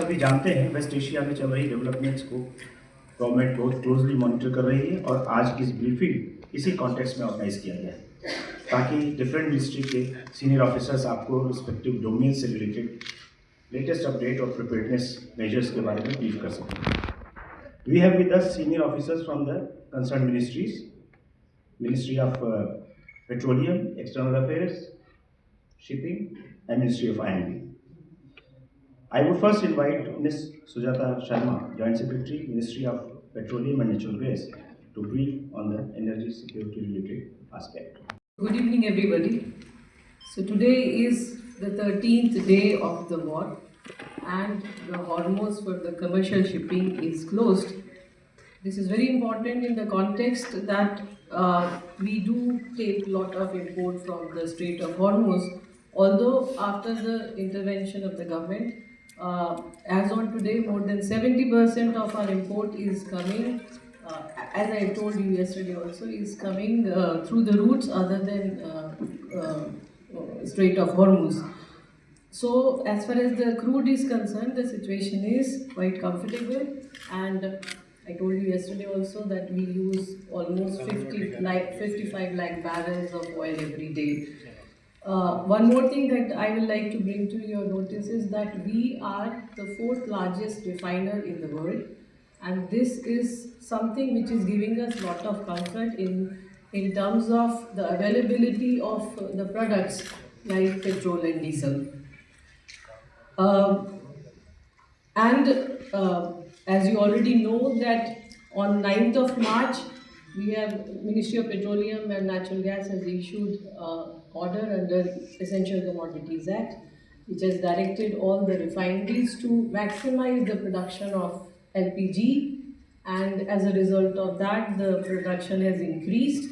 सभी जानते हैं वेस्ट एशिया में चल रही डेवलपमेंट्स को गवर्नमेंट बहुत क्लोजली मॉनिटर कर रही है और आज की इस ब्रीफिंग इसी कॉन्टेक्स्ट में ऑर्गेनाइज किया गया है ताकि डिफरेंट मिनिस्ट्री के सीनियर ऑफिसर्स आपको रिस्पेक्टिव डोमेन से रिलेटेड लेटेस्ट अपडेट और प्रिपेयर्डनेस मेजर्स के बारे में ब्रीफ कर सकें। We have with us senior officers from the concern ministries, ministry of petroleum, external affairs, shipping and Ministry of IND. I would first invite Ms. Sujata Sharma, Joint Secretary, Ministry of Petroleum and Natural Gas, to brief on the energy security related aspect. Good evening, everybody. So today is the 13th day of the war, and the Hormuz for the commercial shipping is closed. This is very important in the context that we do take a lot of import from the Strait of Hormuz. Although after the intervention of the government, as on today, more than 70% of our import is coming, as I told you yesterday also, is coming through the routes other than Strait of Hormuz. So as far as the crude is concerned, the situation is quite comfortable, and I told you yesterday also that we use almost 55 lakh barrels of oil every day. One more thing that I will like to bring to your notice is that we are the 4th largest refiner in the world, and this is something which is giving us a lot of comfort in terms of the availability of the products like petrol and diesel. As you already know that on 9th of March, we have Ministry of Petroleum and Natural Gas has issued order under Essential Commodities Act, which has directed all the refineries to maximize the production of LPG, and as a result of that, the production has increased.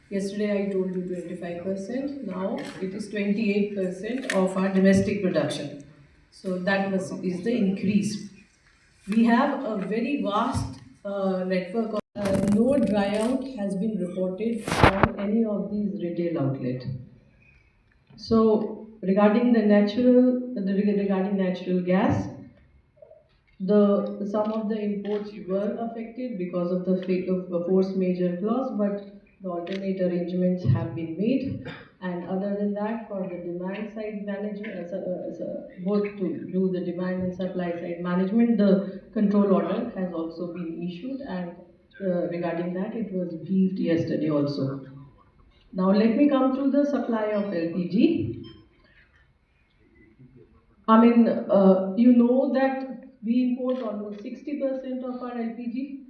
Yesterday I told you 25%, now it is 28% of our domestic production. So that is the increase. We have a very vast network of no dry out has been reported on any of these retail outlets. So regarding natural gas, some of the imports were affected because of the force majeure clause, but the alternate arrangements have been made. And other than that, for the demand side management, both to do the demand and supply side management, the control order has also been issued, and regarding that, it was briefed yesterday also. Now let me come to the supply of LPG. You know that we import almost 60% of our LPG,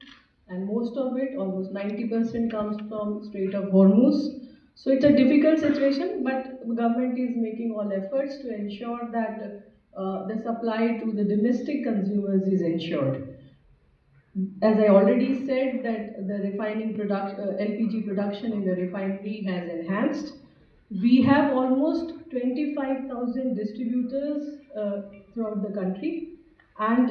and most of it, almost 90%, comes from Strait of Hormuz. So it's a difficult situation, but the government is making all efforts to ensure that the supply to the domestic consumers is ensured. As I already said, that the LPG production in the refinery has enhanced. We have almost 25,000 distributors throughout the country, and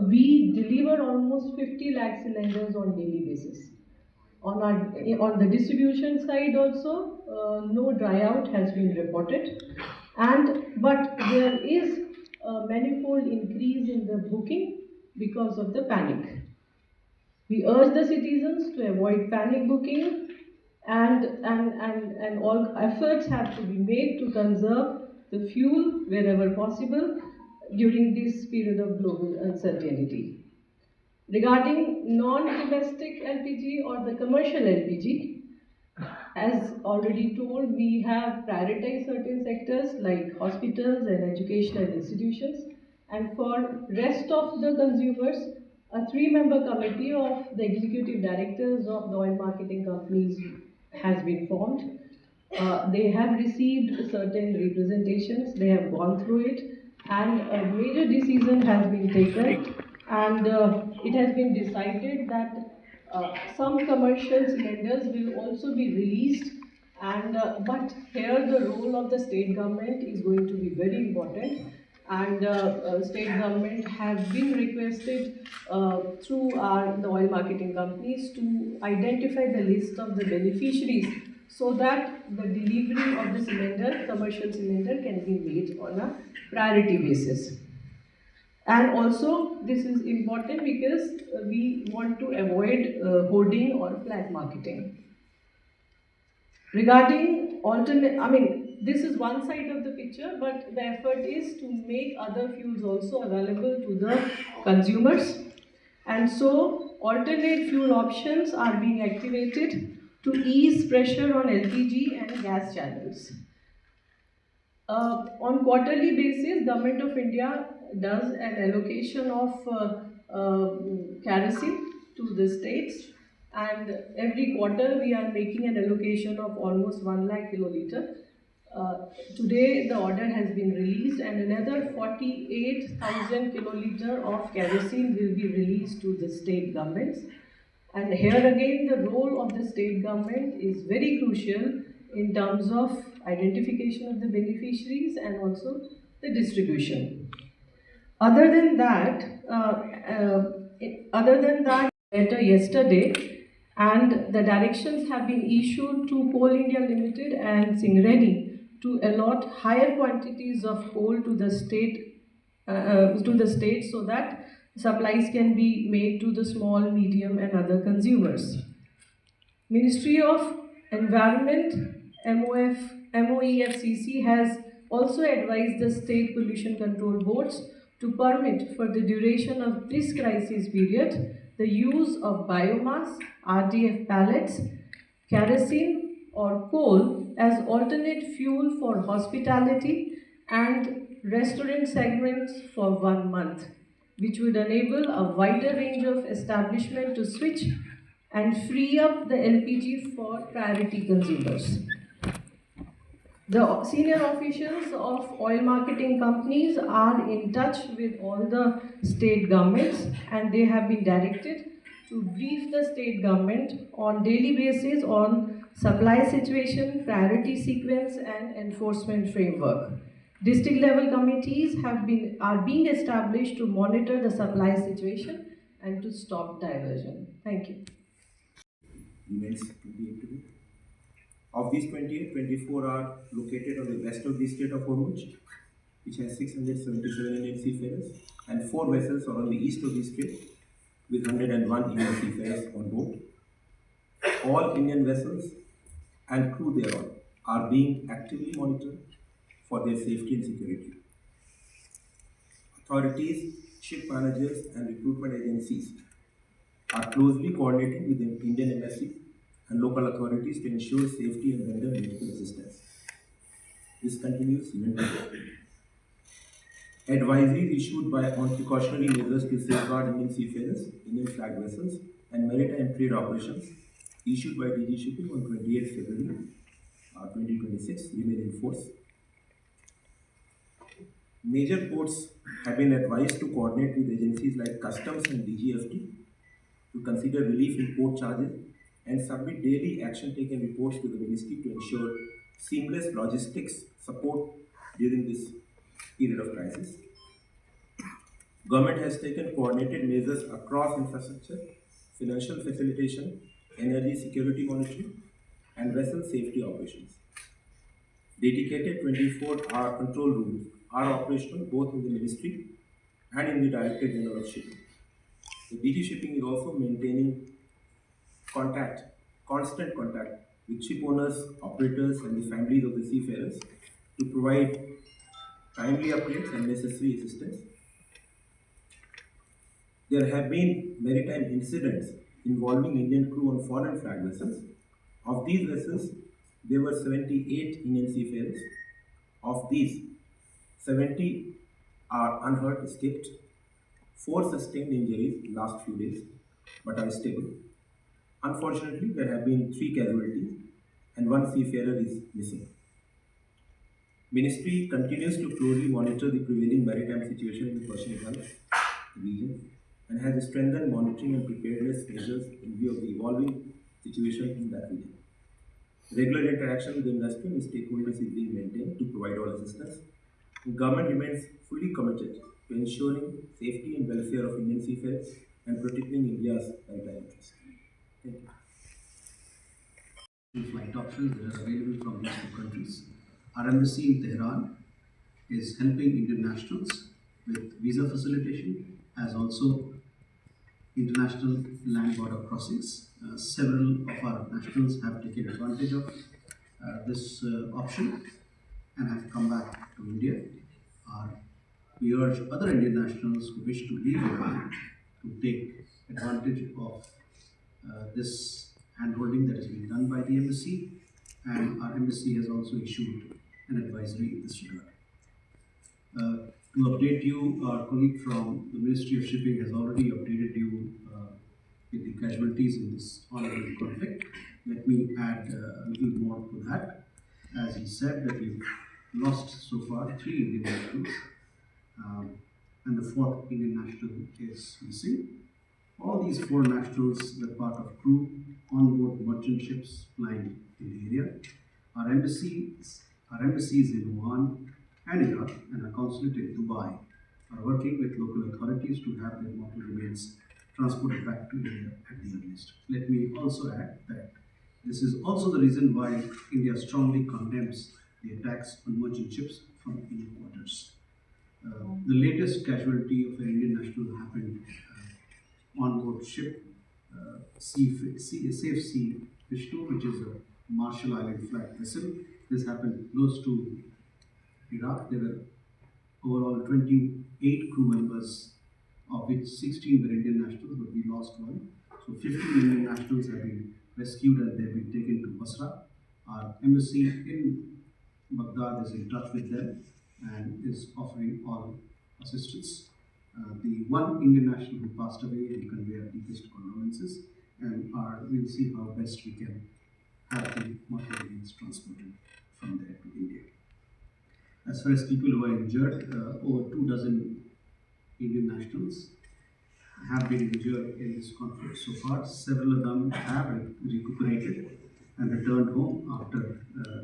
we deliver almost 50 lakh cylinders on daily basis. On the distribution side also, no dry out has been reported, but there is a manifold increase in the booking because of the panic. We urge the citizens to avoid panic booking, and all efforts have to be made to conserve the fuel wherever possible during this period of global uncertainty. Regarding non-domestic LPG or the commercial LPG, as already told, we have prioritized certain sectors like hospitals and educational institutions, and for rest of the consumers, a 3-member committee of the executive directors of the oil marketing companies has been formed. They have received certain representations, they have gone through it, and a major decision has been taken, and it has been decided that some commercial cylinders will also be released, and but here the role of the state government is going to be very important, and state government have been requested through the oil marketing companies to identify the list of the beneficiaries so that the delivery of the commercial cylinder, can be made on a priority basis. And also, this is important because we want to avoid hoarding or flag marketing. Regarding alternate, I mean, this is one side of the picture, but the effort is to make other fuels also available to the consumers. And so, alternate fuel options are being activated to ease pressure on LPG and gas channels. On quarterly basis, Government of India does an allocation of kerosene to the states, and every quarter we are making an allocation of almost 1 lakh kiloliter. Today the order has been released and another 48,000 kiloliter of kerosene will be released to the state governments. And here again, the role of the state government is very crucial in terms of identification of the beneficiaries and also the distribution. Other than that, letter yesterday, and the directions have been issued to Coal India Limited and Singareni to allot higher quantities of coal to the state so that supplies can be made to the small, medium, and other consumers. Ministry of Environment, MOEFCC has also advised the state pollution control boards to permit for the duration of this crisis period the use of biomass, RDF pellets, kerosene or coal as alternate fuel for hospitality and restaurant segments for 1 month, which would enable a wider range of establishment to switch and free up the LPG for priority consumers. The senior officials of oil marketing companies are in touch with all the state governments and they have been directed to brief the state government on daily basis on supply situation, priority sequence and enforcement framework. District level committees are being established to monitor the supply situation and to stop diversion. Thank you. Remains 28 to be. Of these 28, 24 are located on the west of the state of Hormuz, which has 677 Indian seafarers, and 4 vessels are on the east of the strait, with 101 Indian seafarers on board. All Indian vessels and crew thereon are being actively monitored for their safety and security. Authorities, ship managers, and recruitment agencies are closely coordinating with the Indian Embassy and local authorities to ensure safety and render medical assistance. This continues even today. Advisories issued on precautionary measures to safeguard Indian seafarers, Indian flag vessels, and maritime trade operations issued by DG Shipping on 28 February 2026 remain in force. Major ports have been advised to coordinate with agencies like Customs and DGFT to consider relief in port charges and submit daily action taken reports to the ministry to ensure seamless logistics support during this period of crisis. Government has taken coordinated measures across infrastructure, financial facilitation, energy security monitoring, and vessel safety operations. Dedicated 24-hour control rooms are operational both in the ministry and in the Directorate General of Shipping. The DG Shipping is also maintaining constant contact with ship owners, operators, and the families of the seafarers to provide timely updates and necessary assistance. There have been maritime incidents involving Indian crew on foreign flag vessels. Of these vessels, there were 78 Indian seafarers. Of these, 70 are unhurt, escaped. 4 sustained injuries last few days, but are stable. Unfortunately, there have been 3 casualties and 1 seafarer is missing. Ministry continues to closely monitor the prevailing maritime situation in the Persian Gulf region and has strengthened monitoring and preparedness measures in view of the evolving situation in that region. Regular interaction with the industry and stakeholders is being maintained to provide all assistance. The government remains fully committed to ensuring safety and welfare of Indian seafarers and protecting India's maritime interests. Thank you. Flight options that are available from these 2 countries. Our embassy in Tehran is helping Indian nationals with visa facilitation as also international land border crossings. Several of our nationals have taken advantage of this option and have come back to India. We urge other Indian nationals who wish to leave Iran to take advantage of this handholding that is being done by the embassy, and our embassy has also issued an advisory in this regard. To update you, our colleague from the Ministry of Shipping has already updated you with the casualties in this ongoing conflict. Let me add a little more to that. As he said, that we've lost so far 3 Indian nationals, and the 4th Indian national is missing. All these 4 nationals were part of crew on board merchant ships plying in the area. Our embassies in Oman and Iraq and our consulate in Dubai are working with local authorities to have their mortal remains transported back to India at the earliest. Let me also add that this is also the reason why India strongly condemns the attacks on merchant ships from Indian waters. The latest casualty of an Indian national happened on board ship Safe Sea Vishnu, which is a Marshall Island flag vessel. This happened close to Iraq. There were overall 28 crew members, of which 16 were Indian nationals, but we lost 1. So 15 Indian nationals have been rescued and they have been taken to Basra. Our embassy in Baghdad is in touch with them and is offering all assistance. The 1 Indian national who passed away, we convey our deepest condolences, and we'll see how best we can have the mortal remains transported from there to India. As far as people who are injured, over 2 dozen Indian nationals have been injured in this conflict so far. Several of them have recuperated and returned home after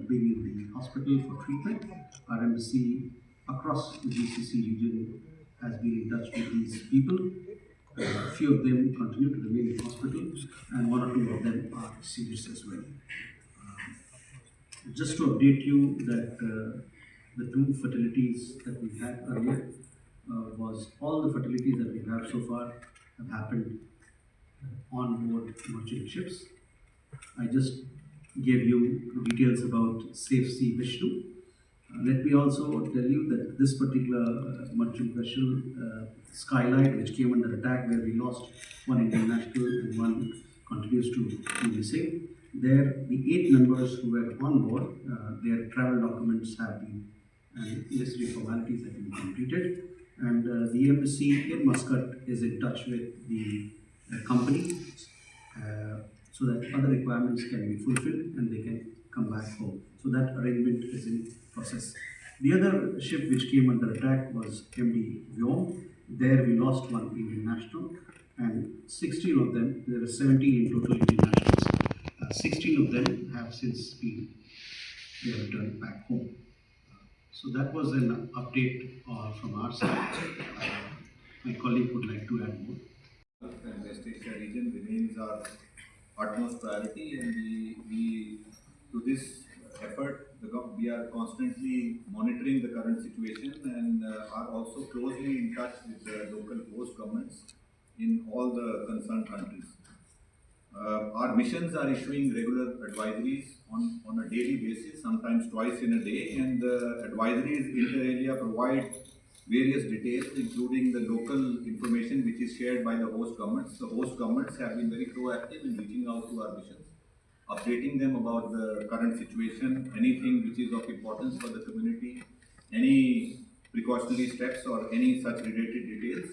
being in the hospital for treatment. Our embassy across the GCC region has been in touch with these people. A few of them continue to remain in hospital, and 1 or 2 of them are serious as well. Just to update you that the 2 fatalities that we had earlier was all the fatalities that we have so far have happened on board merchant ships. I just gave you details about Safe Sea Vishnu. Let me also tell you that this particular merchant vessel, Skylight, which came under attack, where we lost 1 Indian national and 1 continues to be missing. There, the 8 members who were on board, their travel documents have been, and necessary formalities have been completed. And the embassy in Muscat is in touch with the company so that other requirements can be fulfilled and they can come back home. So that arrangement is in process. The other ship which came under attack was MD Vyom. There we lost 1 Indian national, and 16 of them, there were 17 in total Indian nationals. 16 of them have since been returned back home. So that was an update from our side. My colleague would like to add more. And West Asia region remains our utmost priority, and we to this effort, we are constantly monitoring the current situation and are also closely in touch with the local host governments in all the concerned countries. Our missions are issuing regular advisories on a daily basis, sometimes twice in a day, and the advisories inter alia provide various details, including the local information which is shared by the host governments. The host governments have been very proactive in reaching out to our missions, updating them about the current situation, anything which is of importance for the community, any precautionary steps or any such related details.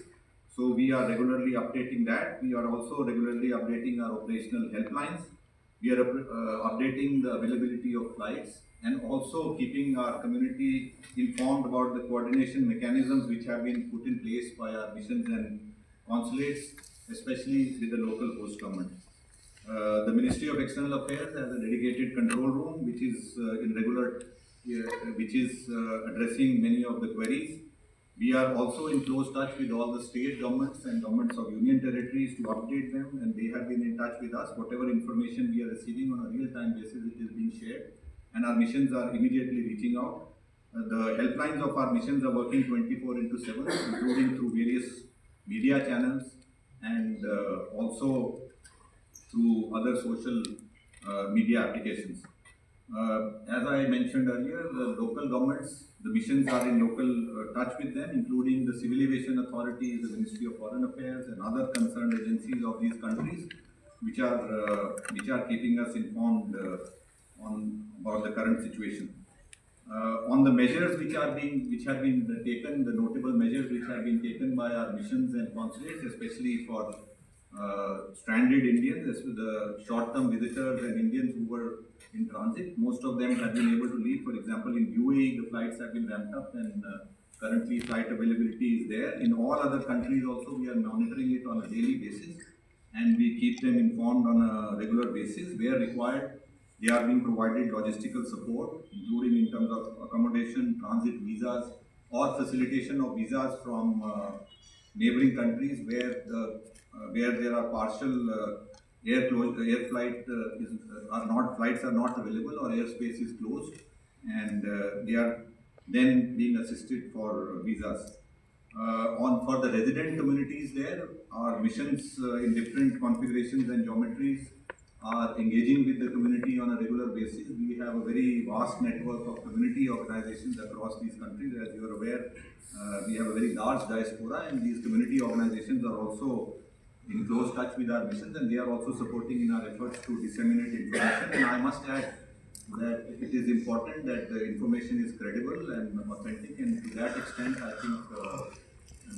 So we are regularly updating that. We are also regularly updating our operational helplines. We are updating the availability of flights and also keeping our community informed about the coordination mechanisms which have been put in place by our missions and consulates, especially with the local host government. The Ministry of External Affairs has a dedicated control room which is addressing many of the queries. We are also in close touch with all the state governments and governments of union territories to update them, and they have been in touch with us. Whatever information we are receiving on a real-time basis, it is being shared, and our missions are immediately reaching out. The helplines of our missions are working 24/7, including through various media channels and also through other social media applications. As I mentioned earlier, the local governments, the missions are in local touch with them, including the civil aviation authorities, the Ministry of Foreign Affairs, and other concerned agencies of these countries, which are keeping us informed on about the current situation. On the measures which have been taken, the notable measures which have been taken by our missions and consulates, especially for stranded Indians, the short-term visitors and Indians who were in transit, most of them have been able to leave. For example, in UAE, the flights have been ramped up and currently flight availability is there. In all other countries also, we are monitoring it on a daily basis and we keep them informed on a regular basis. Where required, they are being provided logistical support, including in terms of accommodation, transit visas, or facilitation of visas from neighboring countries where there are partial flights are not available or airspace is closed, and they are then being assisted for visas. For the resident communities there, our missions in different configurations and geometries are engaging with the community on a regular basis. We have a very vast network of community organizations across these countries. As you are aware, we have a very large diaspora, and these community organizations are also in close touch with our missions, and they are also supporting in our efforts to disseminate information. And I must add that it is important that the information is credible and authentic, and to that extent, I think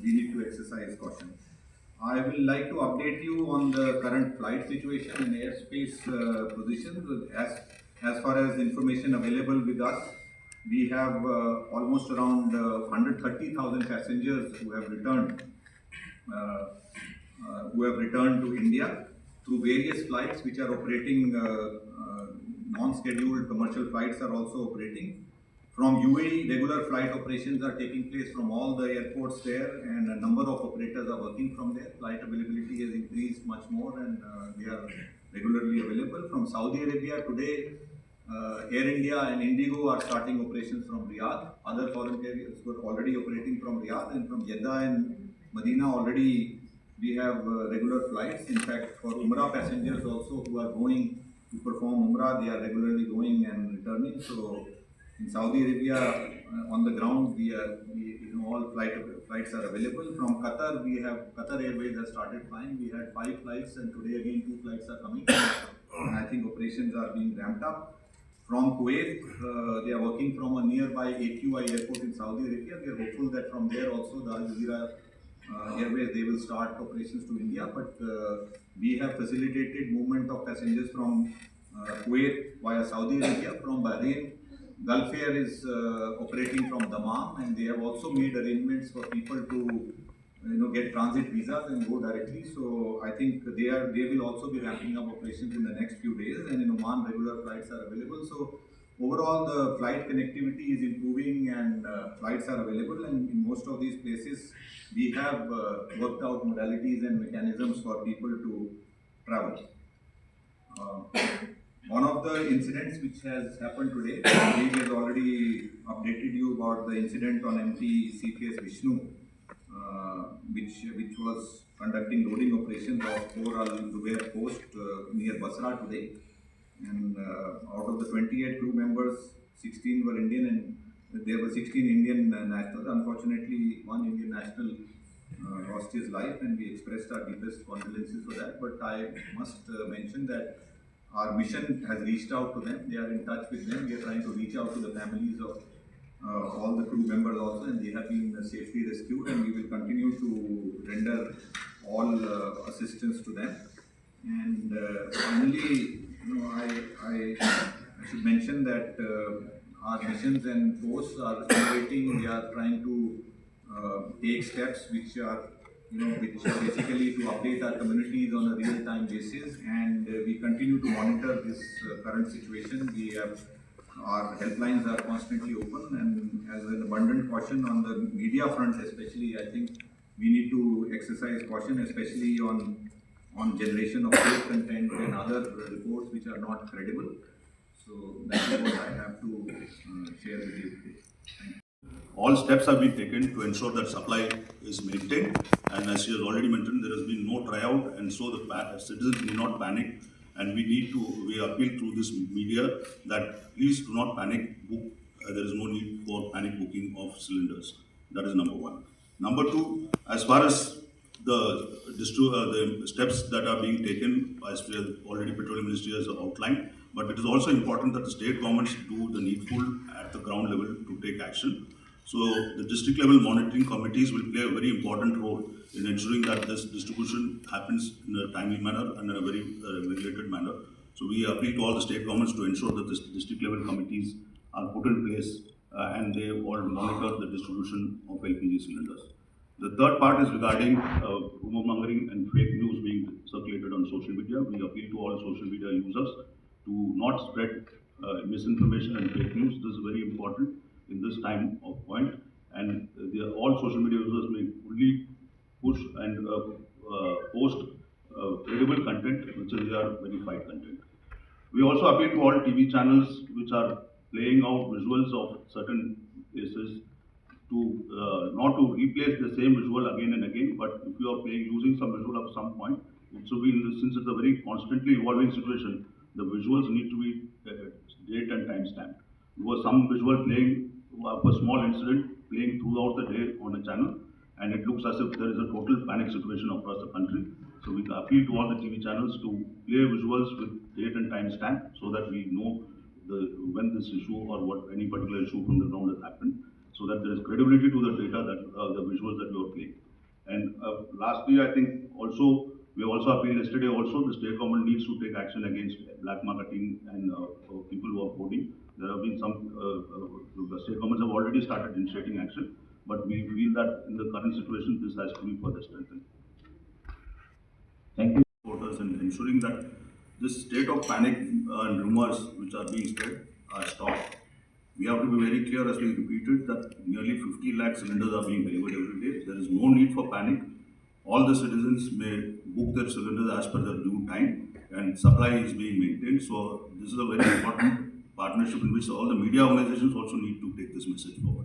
we need to exercise caution. I will like to update you on the current flight situation and airspace positions. As far as information available with us, we have almost around 130,000 passengers who have returned to India through various flights which are operating. Non-scheduled commercial flights are also operating. From UAE, regular flight operations are taking place from all the airports there, and a number of operators are working from there. Flight availability has increased much more, and they are regularly available. From Saudi Arabia today, Air India and Indigo are starting operations from Riyadh. Other foreign carriers were already operating from Riyadh, and from Jeddah and Medina already we have regular flights. In fact, for Umrah passengers also who are going to perform Umrah, they are regularly going and returning. So in Saudi Arabia, on the ground, all flights are available. From Qatar, Qatar Airways has started flying. We had 5 flights, and today again 2 flights are coming. And I think operations are being ramped up. From Kuwait, they are working from a nearby AQI airport in Saudi Arabia. We are hopeful that from there also the Al Jazeera Airways, they will start operations to India. But we have facilitated movement of passengers from Kuwait via Saudi Arabia. From Bahrain, Gulf Air is operating from Dammam, and they have also made arrangements for people to get transit visas and go directly. So I think they will also be ramping up operations in the next few days, and in Oman regular flights are available. So overall the flight connectivity is improving and flights are available, and in most of these places we have worked out modalities and mechanisms for people to travel. One of the incidents which has happened today, we have already updated you about the incident on MT CPS Vishnu, which was conducting loading operations of 4 Al Zubair post near Basra today. And out of the 28 crew members, 16 were Indian, and there were 16 Indian nationals. Unfortunately, one Indian national lost his life, and we expressed our deepest condolences for that. But I must mention that our mission has reached out to them. They are in touch with them. We are trying to reach out to the families of all the crew members also, and they have been safely rescued, and we will continue to render all assistance to them. And finally, I should mention that our missions and posts are innovating. We are trying to take steps which are basically to update our communities on a real-time basis, and we continue to monitor this current situation. Our helplines are constantly open, and as an abundant caution on the media front especially, I think we need to exercise caution, especially on generation of fake content and other reports which are not credible. So that is what I have to share with you today. Thank you. all steps have been taken to ensure that supply is maintained. And as she has already mentioned, there has been no tryout, and so the citizens need not panic. And we appeal through this media that please do not panic book. There is no need for panic booking of cylinders. That is number one. Number two, as far as the steps that are being taken, as we have already Petroleum Ministry has outlined, but it is also important that the state governments do the needful at the ground level to take action. So the district level monitoring committees will play a very important role in ensuring that this distribution happens in a timely manner and in a very regulated manner. So we appeal to all the state governments to ensure that the district level committees are put in place and they all monitor the distribution of LPG cylinders. The third part is regarding rumor mongering and fake news being circulated on social media. We appeal to all social media users to not spread misinformation and fake news. This is very important in this time of point. And all social media users may fully push and post credible content, which is their verified content. We also appeal to all TV channels which are playing out visuals of certain places to not to replace the same visual again and again, but if you are using some visual at some point, it should be since it's a very constantly evolving situation, the visuals need to be date and time stamped. There was some visual playing of a small incident playing throughout the day on a channel, and it looks as if there is a total panic situation across the country. So we appeal to all the TV channels to play visuals with date and time stamp so that we know when this issue or what any particular issue from the ground has happened, so that there is credibility to the data that the visuals that you are playing. And lastly, I think also we also appealed yesterday also the state government needs to take action against black marketing and people who are voting. There have been some the state governments have already started initiating action, but we feel that in the current situation this has to be further strengthened. Thank you, voters, and ensuring that this state of panic and rumors which are being spread are stopped. We have to be very clear, as we repeated, that nearly 50 lakh cylinders are being delivered every day. There is no need for panic. All the citizens may book their cylinders as per their due time, and supply is being maintained. So this is a very important partnership in which all the media organizations also need to take this message forward.